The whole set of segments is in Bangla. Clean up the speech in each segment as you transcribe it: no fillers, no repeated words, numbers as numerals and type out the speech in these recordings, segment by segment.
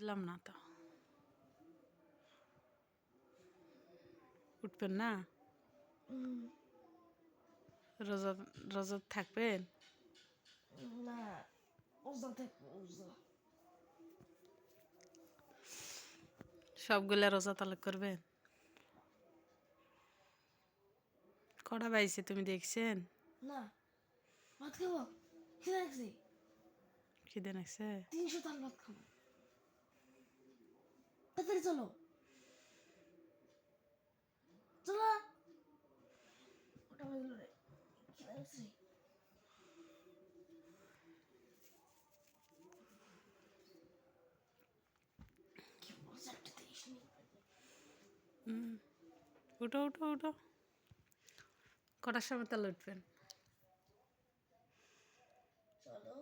বুঝলাম না তো, উঠবেন না? রোজা রোজা থাকবেন? না, রোজা থাকবো, রোজা। সবগুলা রোজা তালাক করবেন? কটা বাইছে তুমি দেখছেন? না, ভাত খাবো, খিদে লাগছে, খিদে লাগছে? 300 তাল ভাত খাবো, তাড়াতাড়ি চলো, চলো। ওটা হয়ে গেল রে, খিদে লাগছে। কি বলছে, 1:23 মিনিট। উঠো উঠো উঠো। কটার সময় তাহলে উঠবেন? চলো।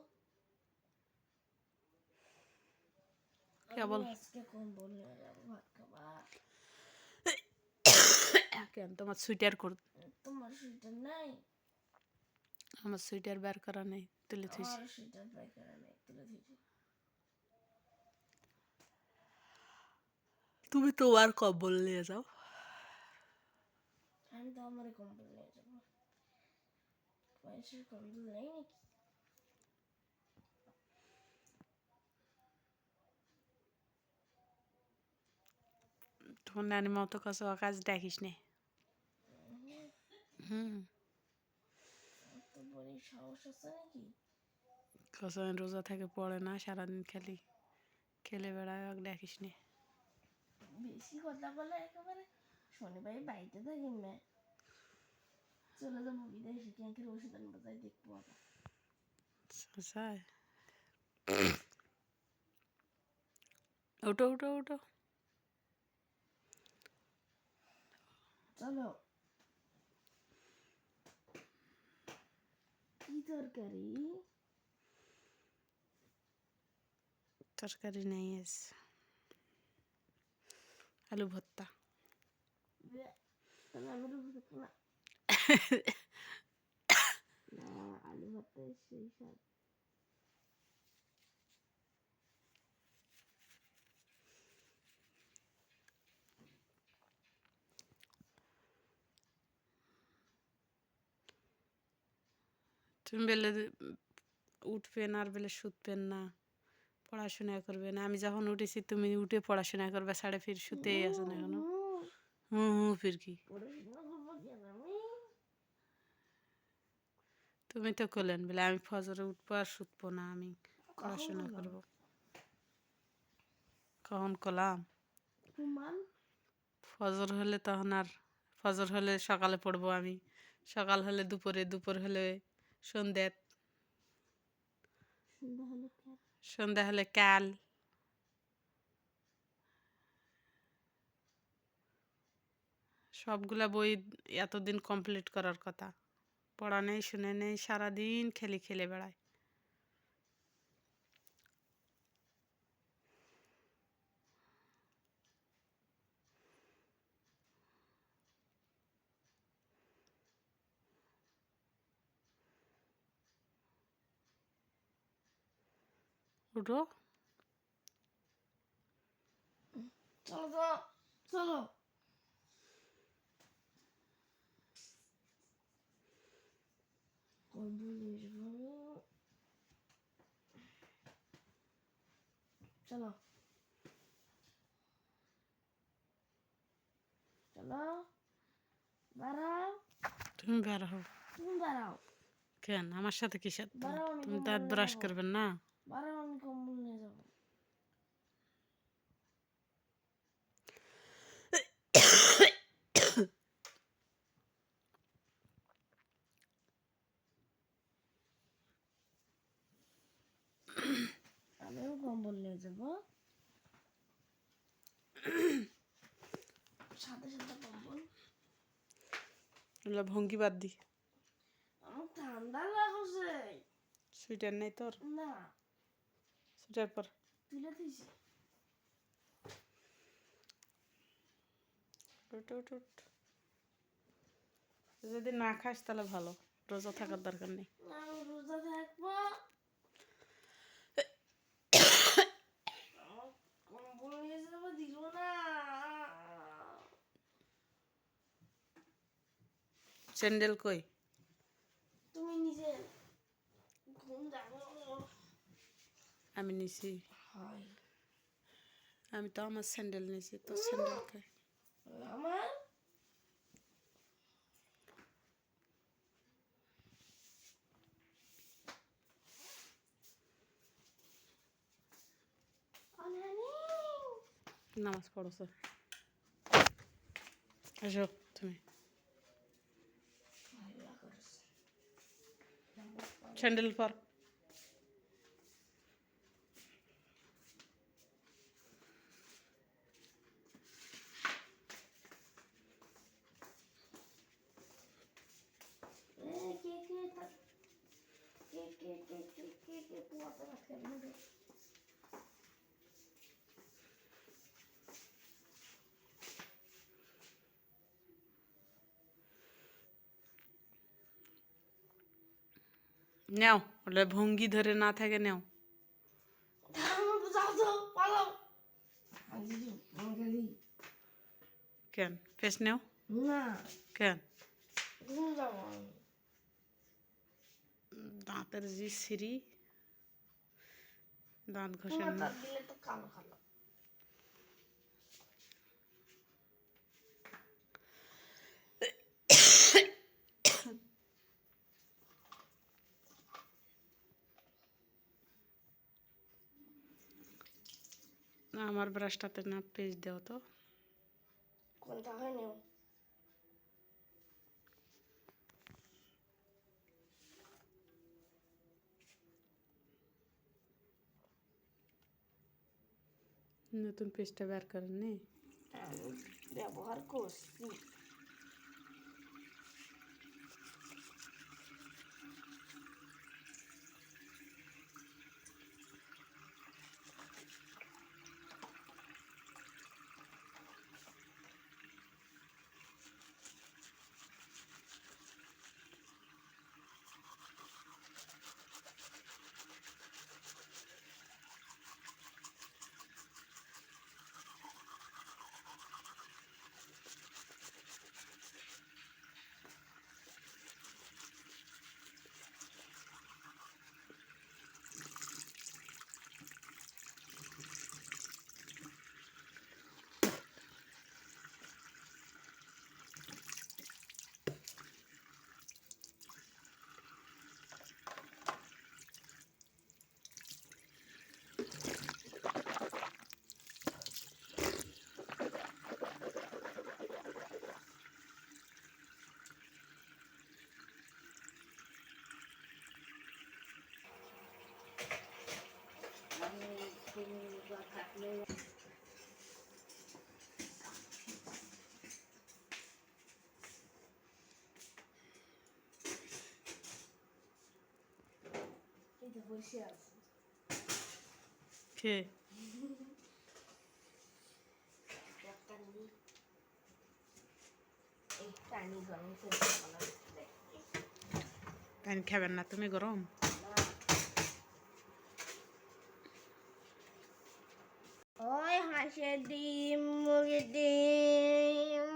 কেবল আমি আজকে কম্বল নিয়ে যাবো, ভাত খাবা। কেন তোমার সুইটার তোমার সুইটার নাই? আমার সুইটার বের করা নেই, তুলে থুইছি। আমার সুইটার বাই করা নাই, তুলে দিয়েছি। তুমি তোমার কম্বল নিয়ে যাও। আমি তো আমার কম্বল নিয়ে যাবো, পয়সার কম্বল নেই নাকি? তোমার নানি মতো কাছে কাজ দেখিস নে। তো বড় সাহস আছে নাকি? কাছে রোজা থেকে পড়ে না, সারাদিন খালি খেলে বেড়ায়, দেখিস নে। বেশি কথা বলে একেবারে শনিবার বাড়িতে থাকি না, চলে যাবো বিদেশে, ক্যাঙ্কের ওষুধ আনবো, যাই দেখবো আবার। উঠো উঠো উঠো। চলো। কি তরকারি? তরকারি নেই আজ, আলু ভর্তা। তাহলে আমি রুটি খেতে না, না আলু ভর্তা সেই স্বাদ। তুমি বেলে উঠবেন আর বেলে শুতবেন না, পড়াশোনা করবেন। আমি যখন উঠেছি তুমি উঠে পড়াশোনা করবে, সাড়ে ফির শুতেই আছেন এখনো। ফির কি? পড়াশোনা করবো কেন আমি? তুমি তো করলেন বলে আমি ফজরে উঠবো আর শুতবো না, আমি পড়াশোনা করব। কখন করলাম? প্রমাণ? ফজর হলে তখন আর, ফজর হলে সকালে পড়বো আমি, সকাল হলে দুপুরে, দুপুর হলে সন্ধ্যা, সন্ধ্যা হলে কেন? সন্ধ্যা হলে কাল। সবগুলা বই এতদিন কমপ্লিট করার কথা, পড়া নেই, শুনে নেই, সারাদিন খেলে খেলে বেড়ায়। উঠো। চলো তো, চলো। কম্বলের চলো, চলো, বাড়াও। তুমি বের হও। তুমি বাড়াও, কেন আমার সাথে কিসের? বাড়াও, আমি তুমি কম্বল দাঁত নিয়ে ব্রাশ যাবো, করবেন না? বাড়াও, আমি কম্বল নিয়ে যাবো। আমিও কম্বল নিয়ে যাবো, সাথে সাথে কম্বল। এগুলো ভঙ্গি বাদ দি। আমার ঠান্ডা লাগছে। সুইটার নেই তোর? না, সুইটার পর। তুলে দিয়েছি। উঠ উঠ উঠ। যদি না খাস তাহলে ভালো, রোজা থাকার দরকার নেই। আমি রোজা থাকবো, স্যান্ডেল কই? তুমি নিজে ঘুম যাবো আমি নিছি। হয় আমি তো আমার স্যান্ডেল নিছি, তোর স্যান্ডেল কই? আমার অনানি নামাজ পড়ছো? আসো তুমি। ভালো করছে স্যান্ডেল পর। কে পুয়াতে রাখতে হবে নেও, ওটা ভঙ্গি ধরে না থাকে নেও। যাও যাও পালাও আমি বাঙালি কেন ফেস নেও? না কেন? ঘুম যাবো আমি দাঁতের যে সিঁড়ি, দাঁত ঘষেন তোমার না। দাঁত দিলে তো কালো কালো আমার ব্রাশটাতে না পেস্ট দেও তো। কোনটা হয় নেও নতুন পেস্টটা বের করেন নি? আমি ব্যবহার করছি এই তো বসে আছি কে? একটা নিই এই পানি গরম করে পানি খাবেন না তুমি? গরম। ওই হাঁসের ডিম মুরগির ডিম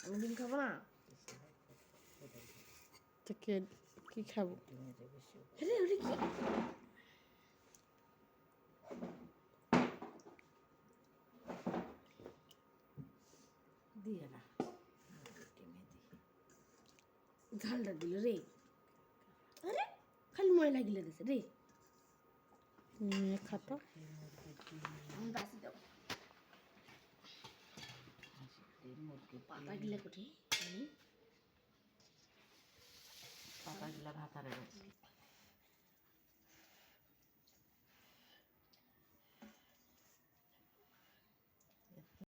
আমি ডিম খাবো না তো কে কি খাবো? আরে ওটা কি দিয়ে না ঝালটা দিল রে আরে খালি ময়লা গিলে দিছে রে নিয়ে খাতো। আমি বাসি দাও পাতা গিলা কোঠে পাতা গিলা ভাতারে